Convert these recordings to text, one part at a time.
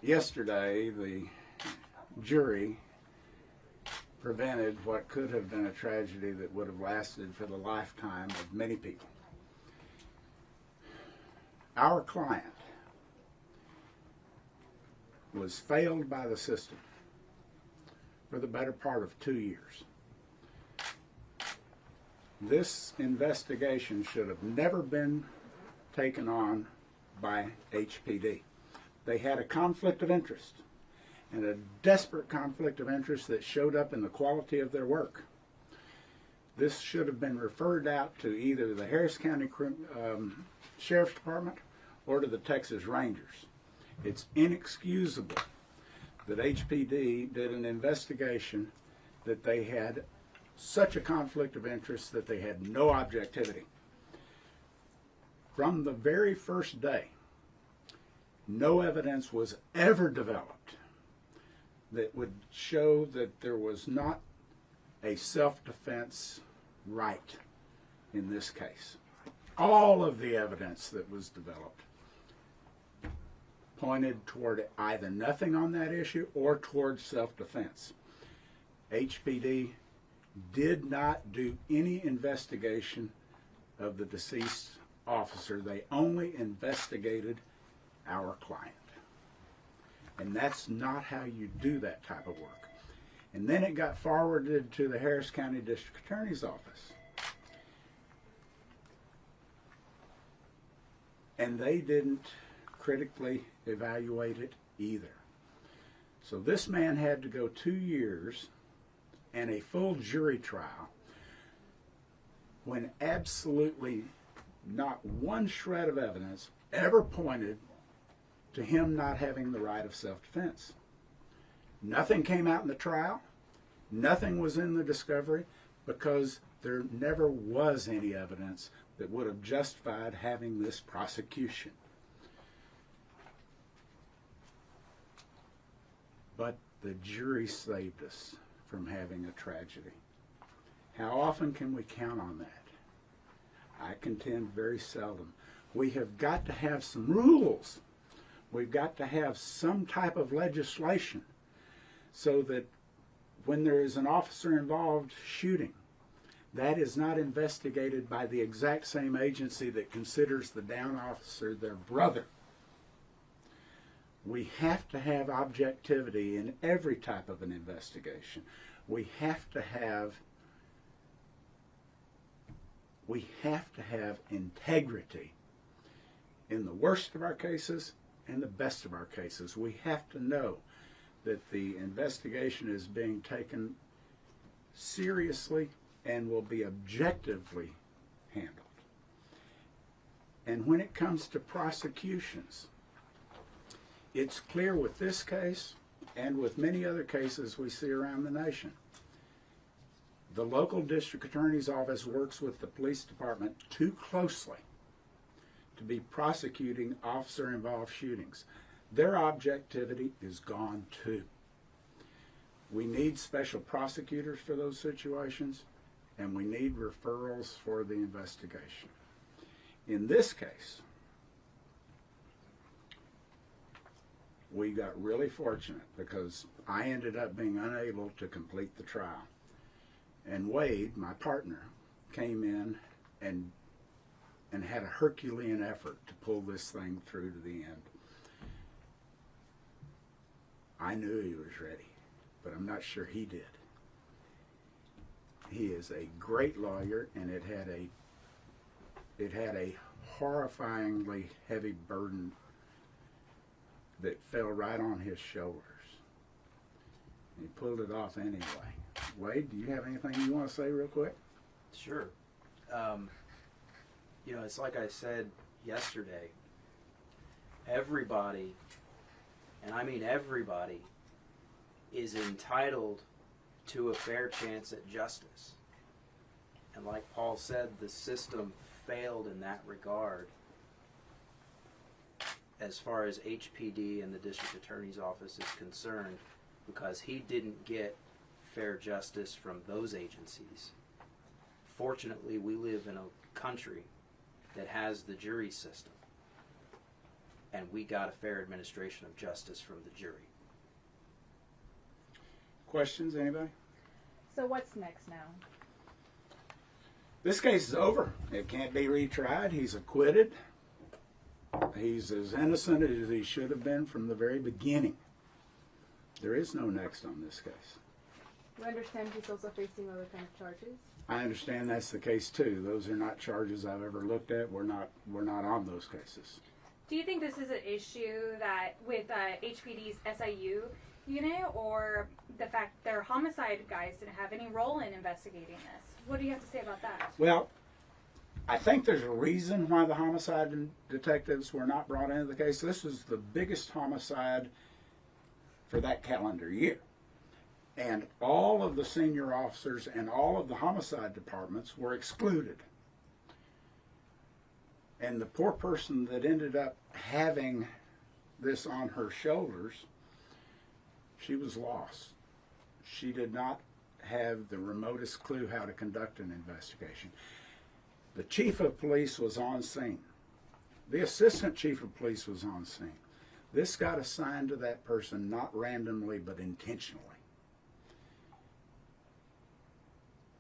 Yesterday, the jury prevented what could have been a tragedy that would have lasted for the lifetime of many people. Our client was failed by the system for the better part of 2 years. This investigation should have never been taken on by HPD. They had a conflict of interest, and a desperate conflict of interest that showed up in the quality of their work. This should have been referred out to either the Harris County Sheriff's Department or to the Texas Rangers. It's inexcusable that HPD did an investigation that they had such a conflict of interest that they had no objectivity. From the very first day, no evidence was ever developed that would show that there was not a self-defense right in this case. All of the evidence that was developed pointed toward either nothing on that issue or toward self-defense. HPD did not do any investigation of the deceased officer. They only investigated our client. And that's not how you do that type of work. And then it got forwarded to the Harris County District Attorney's Office. And they didn't critically evaluate it either. So this man had to go 2 years and a full jury trial when absolutely not one shred of evidence ever pointed to him not having the right of self-defense. Nothing came out in the trial. Nothing was in the discovery because there never was any evidence that would have justified having this prosecution. But the jury saved us from having a tragedy. How often can we count on that? I contend very seldom. We have got to have some rules. We've got to have some type of legislation so that when there is an officer involved shooting, that is not investigated by the exact same agency that considers the down officer their brother. We have to have objectivity in every type of an investigation. We have to have integrity in the worst of our cases and the best of our cases. We have to know that the investigation is being taken seriously and will be objectively handled. And when it comes to prosecutions, it's clear with this case and with many other cases we see around the nation. The local district attorney's office works with the police department too closely to be prosecuting officer-involved shootings. Their objectivity is gone too. We need special prosecutors for those situations, and we need referrals for the investigation. In this case, we got really fortunate because I ended up being unable to complete the trial. And Wade, my partner, came in and had a Herculean effort to pull this thing through to the end. I knew he was ready, but I'm not sure he did. He is a great lawyer, and it had a horrifyingly heavy burden that fell right on his shoulders. He pulled it off anyway. Wade, do you have anything you want to say real quick? Sure. You know, it's like I said yesterday, everybody, and I mean everybody, is entitled to a fair chance at justice. And like Paul said, the system failed in that regard as far as HPD and the district attorney's office is concerned, because he didn't get fair justice from those agencies. Fortunately, we live in a country that has the jury system. and we got a fair administration of justice from the jury. Questions, anybody? So what's next now? This case is over. It can't be retried. He's acquitted. He's as innocent as he should have been from the very beginning. There is no next on this case. We understand he's also facing other kind of charges. I understand that's the case too. Those are not charges I've ever looked at. We're not on those cases. Do you think this is an issue that with HPD's SIU unit, or the fact their homicide guys didn't have any role in investigating this? What do you have to say about that? Well, I think there's a reason why the homicide detectives were not brought into the case. This was the biggest homicide for that calendar year. And all of the senior officers and all of the homicide departments were excluded. And the poor person that ended up having this on her shoulders, she was lost. She did not have the remotest clue how to conduct an investigation. The chief of police was on scene. The assistant chief of police was on scene. This got assigned to that person not randomly but intentionally.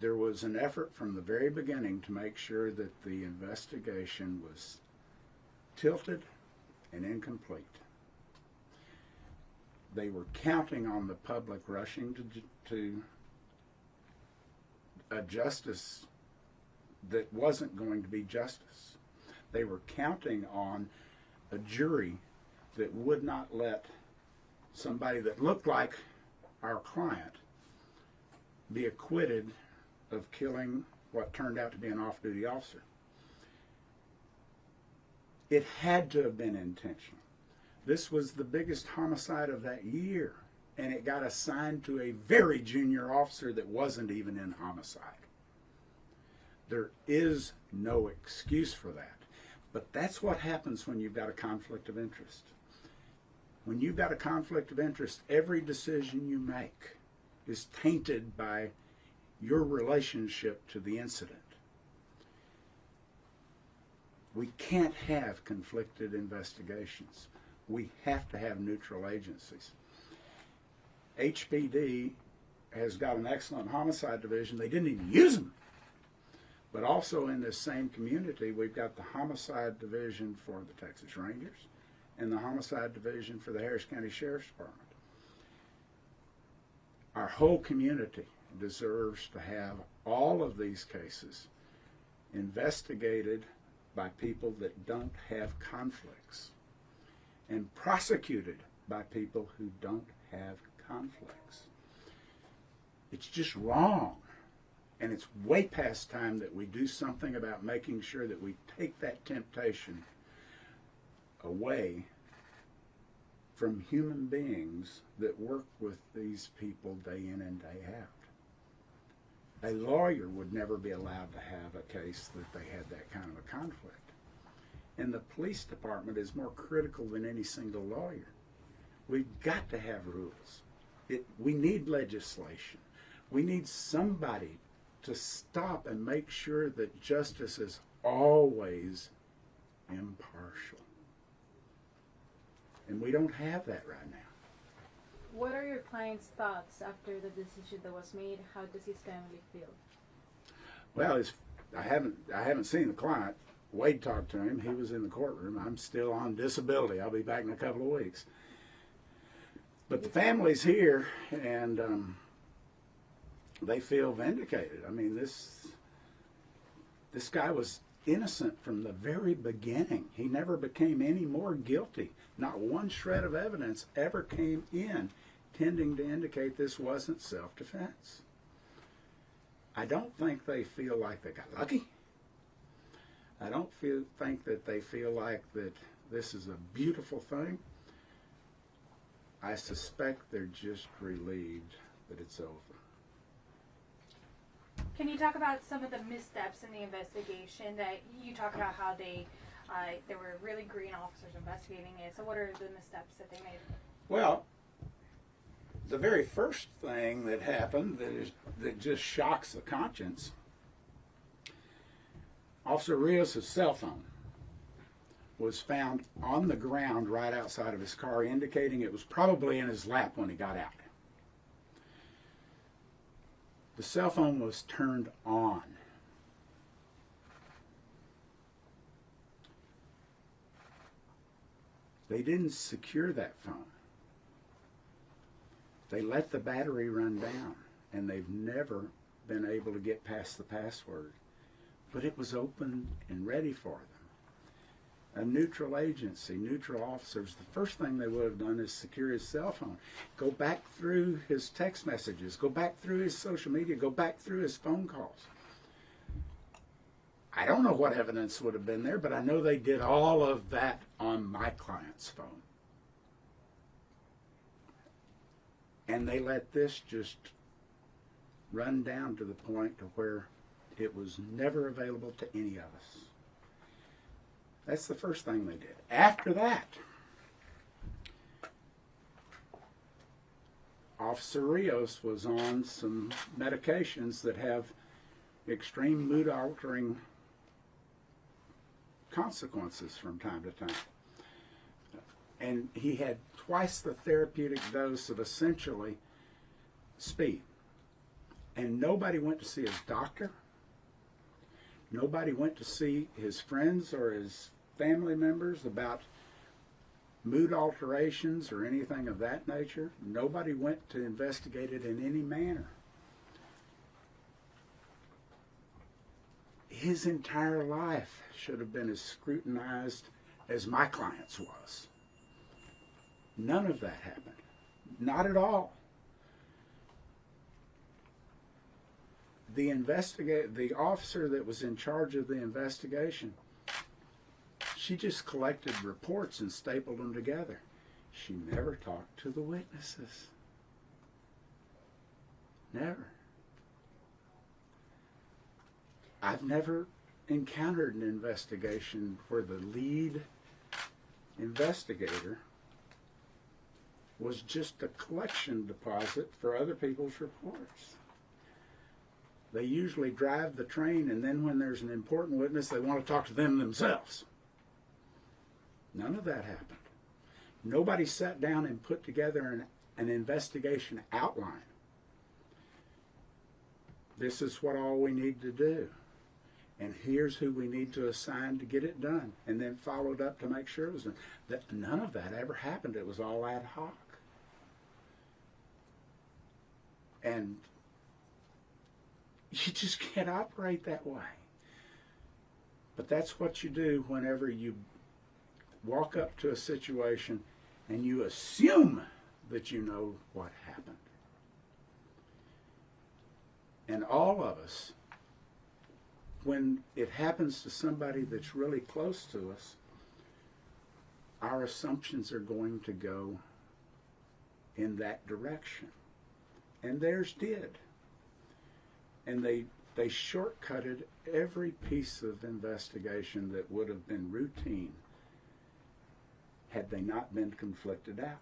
There was an effort from the very beginning to make sure that the investigation was tilted and incomplete. They were counting on the public rushing to a justice that wasn't going to be justice. They were counting on a jury that would not let somebody that looked like our client be acquitted of killing what turned out to be an off-duty officer. It had to have been intentional. This was the biggest homicide of that year, and it got assigned to a very junior officer that wasn't even in homicide. There is no excuse for that. But that's what happens when you've got a conflict of interest. When you've got a conflict of interest, every decision you make is tainted by your relationship to the incident. We can't have conflicted investigations. We have to have neutral agencies. HPD has got an excellent homicide division. They didn't even use them. But also in this same community, we've got the homicide division for the Texas Rangers and the homicide division for the Harris County Sheriff's Department. Our whole community deserves to have all of these cases investigated by people that don't have conflicts and prosecuted by people who don't have conflicts. It's just wrong. And it's way past time that we do something about making sure that we take that temptation away from human beings that work with these people day in and day out. A lawyer would never be allowed to have a case that they had that kind of a conflict. And the police department is more critical than any single lawyer. We've got to have rules. We need legislation. We need somebody to stop and make sure that justice is always impartial. And we don't have that right now. What are your client's thoughts after the decision that was made? How does his family feel? Well, I haven't seen the client. Wade talked to him. He was in the courtroom. I'm still on disability. I'll be back in a couple of weeks. But the family's here, and they feel vindicated. I mean, this guy was innocent from the very beginning. He never became any more guilty. Not one shred of evidence ever came in tending to indicate this wasn't self-defense. I don't think they feel like they got lucky. I don't think that they feel like that this is a beautiful thing. I suspect they're just relieved that it's over. Can you talk about some of the missteps in the investigation? That you talk about how there were really green officers investigating it. So what are the missteps that they made? Well, the very first thing that happened that just shocks the conscience, Officer Rios' cell phone was found on the ground right outside of his car, indicating it was probably in his lap when he got out. The cell phone was turned on. They didn't secure that phone. They let the battery run down, and they've never been able to get past the password. But it was open and ready for them. A neutral agency, neutral officers, the first thing they would have done is secure his cell phone. Go back through his text messages, go back through his social media, go back through his phone calls. I don't know what evidence would have been there, but I know they did all of that on my client's phone. And they let this just run down to the point to where it was never available to any of us. That's the first thing they did. After that, Officer Rios was on some medications that have extreme mood-altering consequences from time to time. And he had twice the therapeutic dose of essentially speed. And nobody went to see his doctor. Nobody went to see his friends or his family members about mood alterations or anything of that nature. Nobody went to investigate it in any manner. His entire life should have been as scrutinized as my client's was. None of that happened. Not at all. The officer that was in charge of the investigation, she just collected reports and stapled them together. She never talked to the witnesses. Never. I've never encountered an investigation where the lead investigator was just a collection deposit for other people's reports. They usually drive the train, and then when there's an important witness, they want to talk to them themselves. None of that happened. Nobody sat down and put together an investigation outline. This is what all we need to do. And here's who we need to assign to get it done. And then followed up to make sure it was done. None of that ever happened. It was all ad hoc. And you just can't operate that way. But that's what you do whenever you walk up to a situation and you assume that you know what happened. And all of us, when it happens to somebody that's really close to us, our assumptions are going to go in that direction. And theirs did. And they shortcutted every piece of investigation that would have been routine had they not been conflicted out.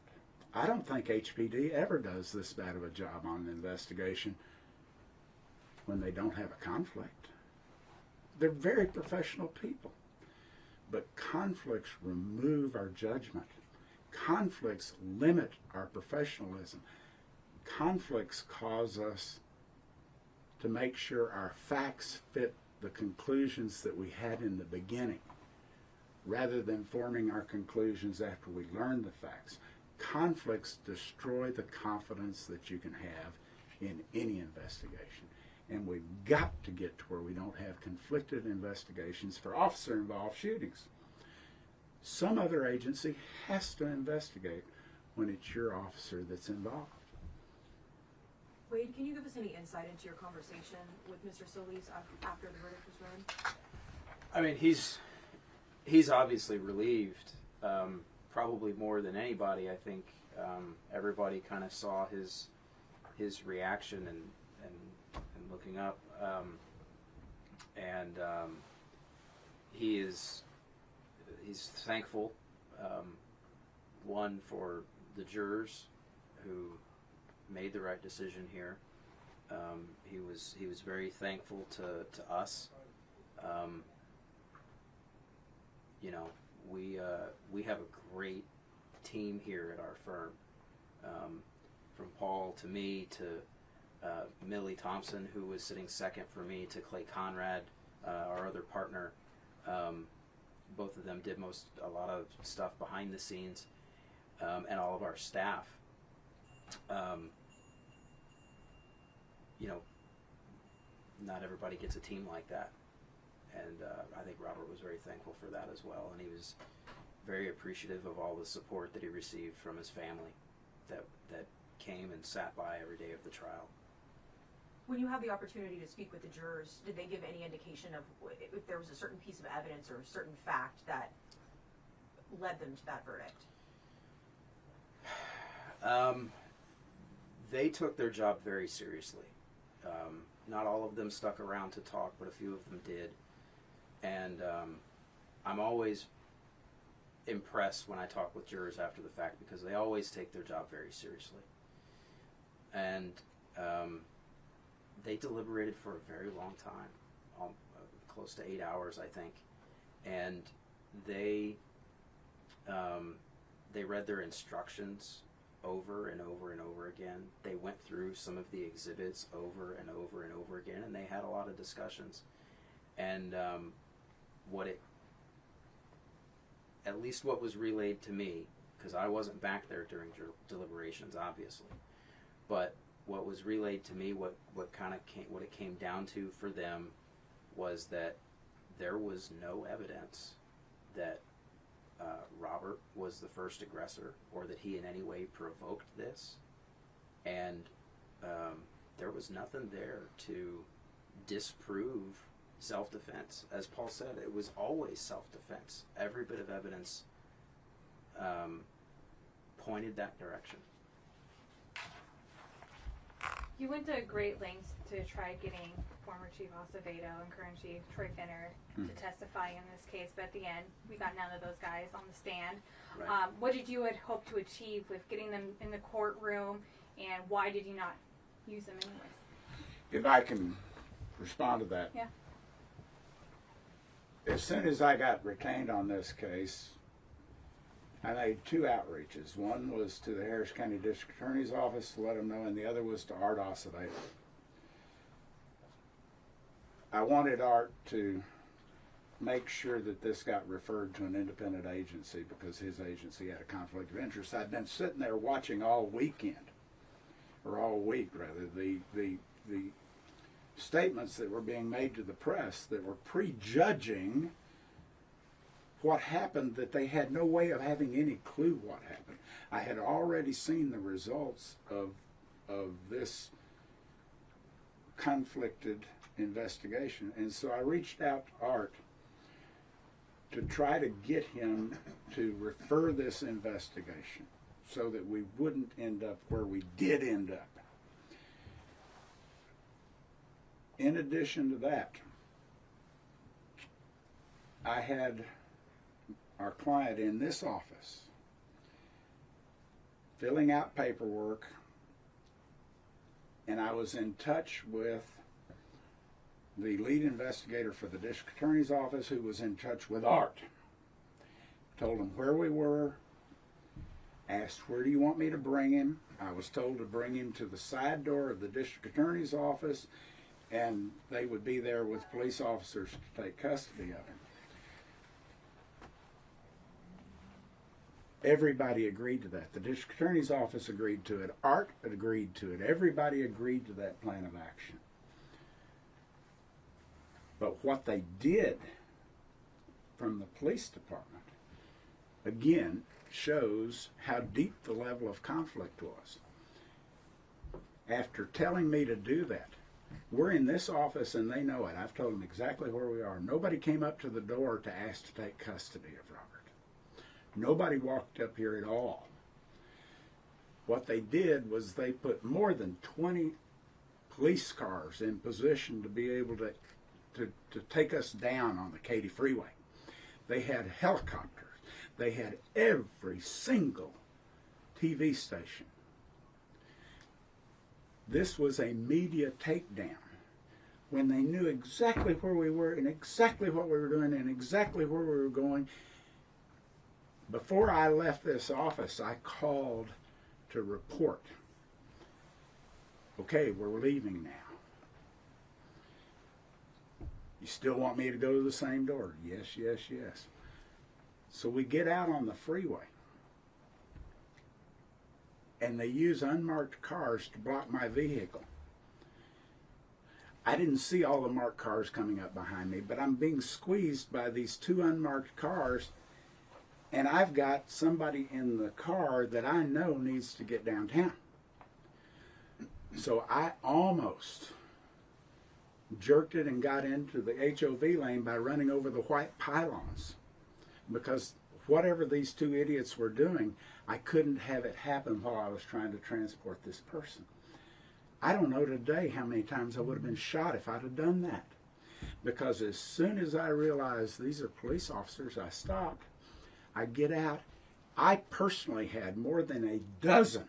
I don't think HPD ever does this bad of a job on an investigation when they don't have a conflict. They're very professional people. But conflicts remove our judgment. Conflicts limit our professionalism. Conflicts cause us to make sure our facts fit the conclusions that we had in the beginning, rather than forming our conclusions after we learn the facts. Conflicts destroy the confidence that you can have in any investigation. And we've got to get to where we don't have conflicted investigations for officer-involved shootings. Some other agency has to investigate when it's your officer that's involved. Wade, can you give us any insight into your conversation with Mr. Solis after the verdict was read? I mean, he's obviously relieved, probably more than anybody. I think everybody kind of saw his reaction and looking up, he's thankful, one, for the jurors who made the right decision here. He was very thankful to us. You know, we have a great team here at our firm, from Paul to me to Millie Thompson, who was sitting second for me, to Clay Conrad, our other partner. Both of them did a lot of stuff behind the scenes, and all of our staff. You know, not everybody gets a team like that, and I think Robert was very thankful for that as well, and he was very appreciative of all the support that he received from his family that came and sat by every day of the trial. When you had the opportunity to speak with the jurors, did they give any indication of if there was a certain piece of evidence or a certain fact that led them to that verdict? They took their job very seriously. Not all of them stuck around to talk, but a few of them did. And I'm always impressed when I talk with jurors after the fact, because they always take their job very seriously. And they deliberated for a very long time, close to 8 hours, I think. And they read their instructions over and over and over again. They went through some of the exhibits over and over and over again, and they had a lot of discussions. And at least what was relayed to me, because I wasn't back there during deliberations, obviously, but what was relayed to me, what it came down to for them, was that there was no evidence that Robert was the first aggressor, or that he in any way provoked this, and there was nothing there to disprove self-defense. As Paul said, it was always self-defense. Every bit of evidence pointed that direction. You went to great lengths to try getting former Chief Acevedo and current Chief Troy Finner to testify in this case, but at the end, we got none of those guys on the stand. Right. What did you hope to achieve with getting them in the courtroom, and why did you not use them anyways? If I can respond to that. Yeah. As soon as I got retained on this case, I made 2 outreaches. One was to the Harris County District Attorney's Office to let them know, and the other was to Art Acevedo. I wanted Art to make sure that this got referred to an independent agency, because his agency had a conflict of interest. I'd been sitting there watching all weekend, or all week rather, the statements that were being made to the press that were prejudging what happened, that they had no way of having any clue what happened. I had already seen the results of this conflicted investigation, and so I reached out to Art to try to get him to refer this investigation so that we wouldn't end up where we did end up. In addition to that, I had our client in this office filling out paperwork, and I was in touch with the lead investigator for the district attorney's office, who was in touch with Art. Told him where we were, asked where do you want me to bring him. I was told to bring him to the side door of the district attorney's office, and they would be there with police officers to take custody of him. Everybody agreed to that. The district attorney's office agreed to it. Art agreed to it. Everybody agreed to that plan of action. But what they did from the police department, again, shows how deep the level of conflict was. After telling me to do that, we're in this office and they know it. I've told them exactly where we are. Nobody came up to the door to ask to take custody of Robert. Nobody walked up here at all. What they did was they put more than 20 police cars in position to be able to take us down on the Katy Freeway. They had helicopters. They had every single TV station. This was a media takedown when they knew exactly where we were and exactly what we were doing and exactly where we were going. Before I left this office, I called to report. Okay, we're leaving now. You still want me to go to the same door? Yes, yes, yes. So we get out on the freeway, and they use unmarked cars to block my vehicle. I didn't see all the marked cars coming up behind me, but I'm being squeezed by these two unmarked cars, and I've got somebody in the car that I know needs to get downtown. So I almost jerked it and got into the HOV lane by running over the white pylons, because whatever these two idiots were doing, I couldn't have it happen while I was trying to transport this person. I don't know today how many times I would have been shot if I'd have done that, because as soon as I realized these are police officers, I stopped. I get out. I personally had more than a dozen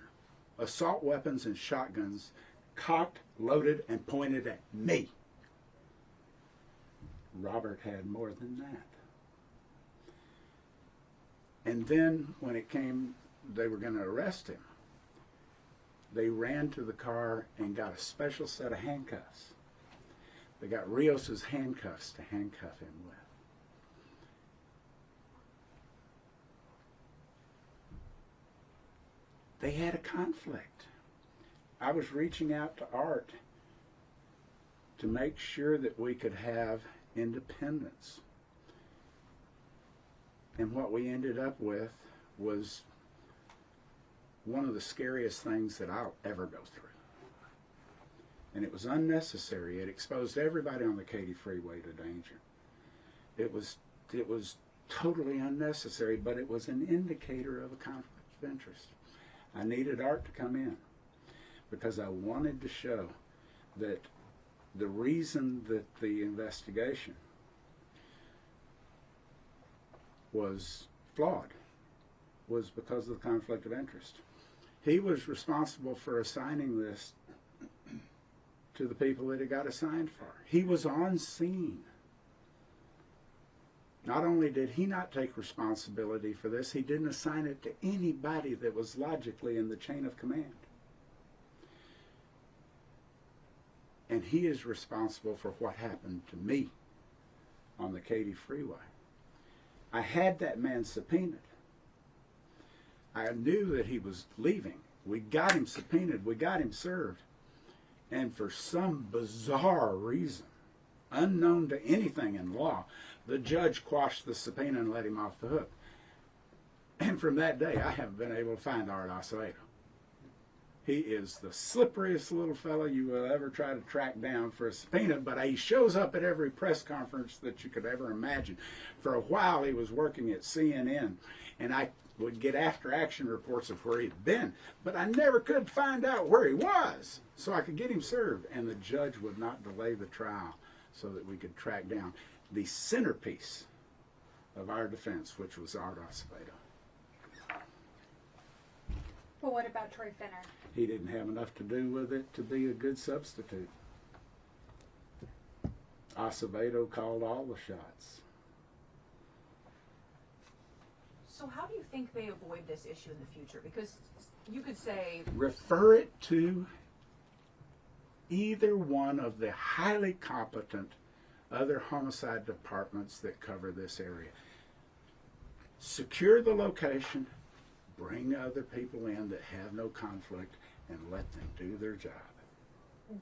assault weapons and shotguns cocked, loaded, and pointed at me. Robert had more than that. And then when it came, they were going to arrest him, they ran to the car and got a special set of handcuffs. They got Rios's handcuffs to handcuff him with. They had a conflict. I was reaching out to Art to make sure that we could have independence. And what we ended up with was one of the scariest things that I'll ever go through. And it was unnecessary. It exposed everybody on the Katy Freeway to danger. It was totally unnecessary, but it was an indicator of a conflict of interest. I needed Art to come in because I wanted to show that the reason that the investigation was flawed was because of the conflict of interest. He was responsible for assigning this to the people that it got assigned for. He was on scene. Not only did he not take responsibility for this, he didn't assign it to anybody that was logically in the chain of command. And he is responsible for what happened to me on the Katy Freeway. I had that man subpoenaed. I knew that he was leaving. We got him subpoenaed. We got him served. And for some bizarre reason, unknown to anything in law, the judge quashed the subpoena and let him off the hook. And from that day, I haven't been able to find Art Acevedo. He is the slipperiest little fellow you will ever try to track down for a subpoena, but he shows up at every press conference that you could ever imagine. For a while, he was working at CNN, and I would get after-action reports of where he'd been, but I never could find out where he was, so I could get him served. And the judge would not delay the trial so that we could track down the centerpiece of our defense, which was Art Acevedo. Well, what about Troy Finner? He didn't have enough to do with it to be a good substitute. Acevedo called all the shots. So how do you think they avoid this issue in the future? Because you could say... Refer it to either one of the highly competent other homicide departments that cover this area. Secure the location, bring other people in that have no conflict, and let them do their job.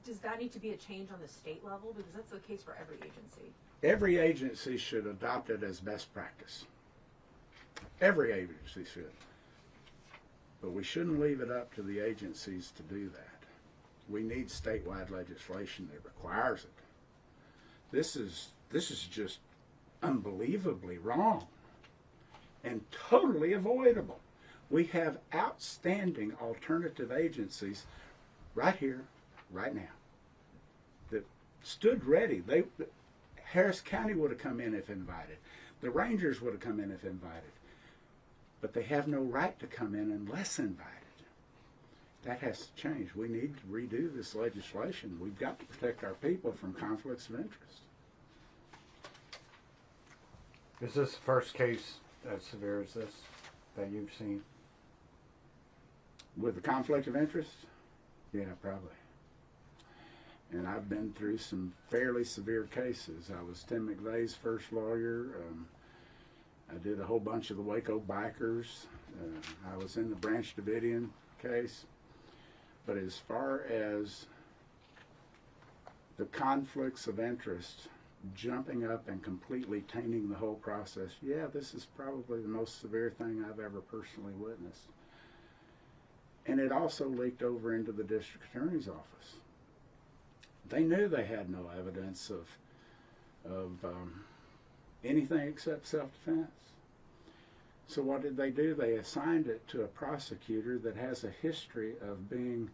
Does that need to be a change on the state level? Because that's the case for every agency. Every agency should adopt it as best practice. Every agency should. But we shouldn't leave it up to the agencies to do that. We need statewide legislation that requires it. This is just unbelievably wrong and totally avoidable. We have outstanding alternative agencies right here, right now, that stood ready. Harris County would have come in if invited. The Rangers would have come in if invited. But they have no right to come in unless invited. That has to change. We need to redo this legislation. We've got to protect our people from conflicts of interest. Is this the first case as severe as this? that you've seen? With the conflict of interest? Yeah, probably. And I've been through some fairly severe cases. I was Tim McVeigh's first lawyer. I did a whole bunch of the Waco bikers. I was in the Branch Davidian case. But as far as the conflicts of interest jumping up and completely tainting the whole process, yeah, this is probably the most severe thing I've ever personally witnessed. And it also leaked over into the district attorney's office. They knew they had no evidence of anything except self-defense. So what did they do? They assigned it to a prosecutor that has a history of being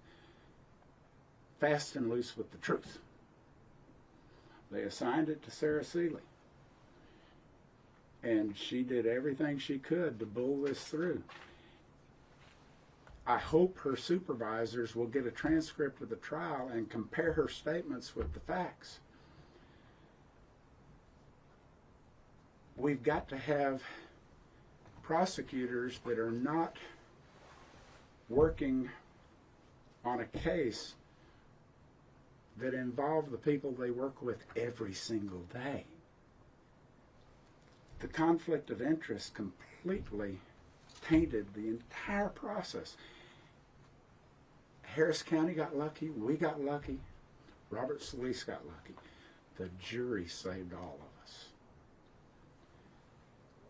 fast and loose with the truth. They assigned it to Sarah Seeley. And she did everything she could to bull this through. I hope her supervisors will get a transcript of the trial and compare her statements with the facts. We've got to have prosecutors that are not working on a case that involve the people they work with every single day. The conflict of interest completely tainted the entire process. Harris County got lucky, we got lucky, Robert Solis got lucky. The jury saved all of us.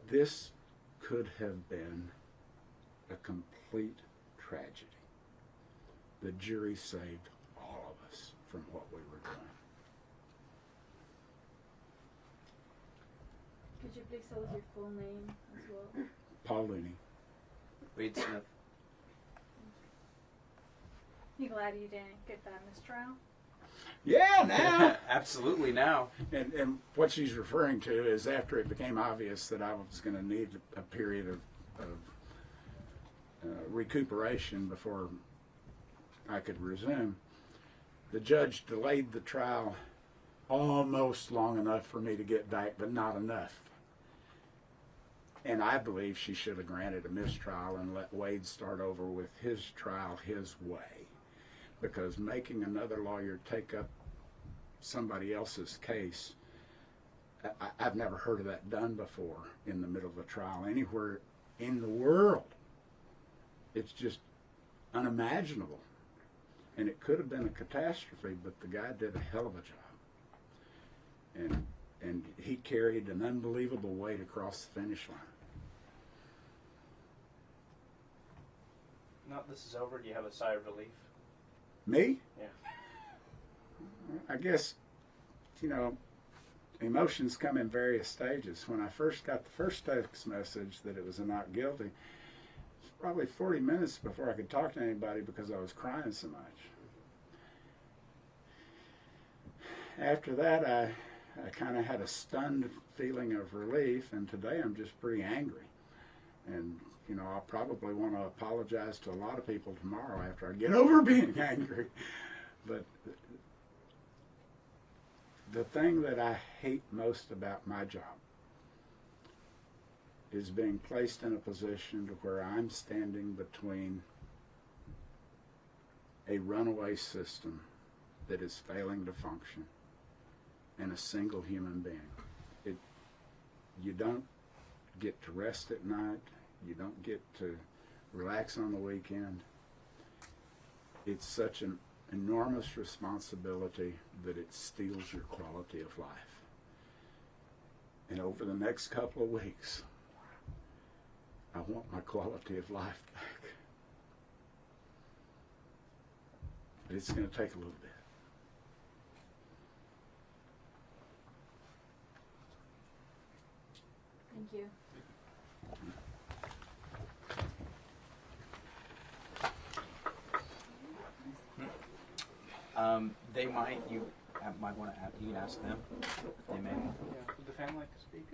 This could have been a complete tragedy. The jury saved all of us from what we were doing. Could you please tell us your full name as well? Paul Looney. Wade Smith. You glad you didn't get that mistrial? Yeah, now. Absolutely now. And what she's referring to is after it became obvious that I was going to need a period of recuperation before I could resume, the judge delayed the trial almost long enough for me to get back, but not enough. And I believe she should have granted a mistrial and let Wade start over with his trial his way. Because making another lawyer take up somebody else's case, I've never heard of that done before in the middle of a trial anywhere in the world. It's just unimaginable. And it could have been a catastrophe, but the guy did a hell of a job. And he carried an unbelievable weight across the finish line. Now this is over, do you have a sigh of relief? Me? Yeah. I guess, emotions come in various stages. When I first got the first text message that it was a not guilty, it was probably 40 minutes before I could talk to anybody because I was crying so much. After that, I kind of had a stunned feeling of relief, and today I'm just pretty angry. And I'll probably want to apologize to a lot of people tomorrow after I get over being angry. But the thing that I hate most about my job is being placed in a position to where I'm standing between a runaway system that is failing to function and a single human being. You don't get to rest at night. You don't get to relax on the weekend. It's such an enormous responsibility that it steals your quality of life. And over the next couple of weeks, I want my quality of life back. But it's going to take a little bit. Thank you. They might, you might want to, you can ask them. They may. Yeah. Would the family like to speak?